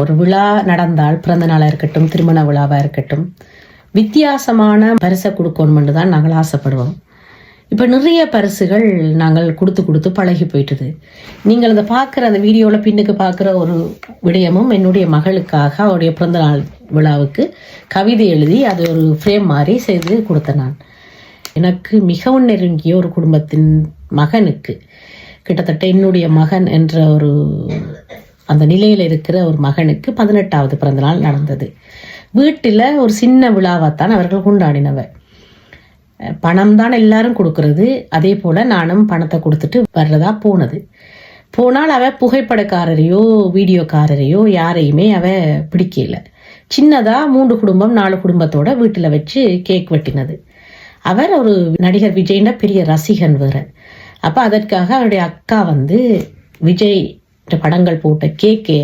ஒரு விழா நடந்தால், பிறந்த நாளாக இருக்கட்டும், திருமண விழாவாக இருக்கட்டும், வித்தியாசமான பரிசை கொடுக்கணும்னு தான் நாங்கள் ஆசைப்படுவோம். இப்போ நிறைய பரிசுகள் நாங்கள் கொடுத்து பழகி போயிட்டுது. நீங்கள் அதை பார்க்குற அந்த வீடியோவில் பின்னுக்கு பார்க்குற ஒரு விடயமும் என்னுடைய மகளுக்காக அவருடைய பிறந்த நாள் விழாவுக்கு கவிதை எழுதி அது ஒரு ஃப்ரேம் மாதிரி செய்து கொடுத்தேன். நான் எனக்கு மிகவும் நெருங்கிய ஒரு குடும்பத்தின் மகனுக்கு, கிட்டத்தட்ட என்னுடைய மகன் என்ற ஒரு அந்த நிலையில் இருக்கிற ஒரு மகனுக்கு 18வது பிறந்தநாள் நடந்தது. வீட்டில் ஒரு சின்ன விழாவைத்தான் அவர்கள் கொண்டாடினவ. பணம் தான் எல்லாரும் கொடுக்கறது, அதே போல் நானும் பணத்தை கொடுத்துட்டு வர்றதா போனால் அவ புகைப்படக்காரரையோ வீடியோக்காரரையோ யாரையுமே அவ பிடிக்கல. சின்னதாக 3 குடும்பம் 4 குடும்பத்தோட வீட்டில் வச்சு கேக் வெட்டினது. அவர் ஒரு நடிகர் விஜய்னா பெரிய ரசிகன் வேற. அப்போ அதற்காக அவருடைய அக்கா விஜய் படங்கள் போட்ட கேக்கை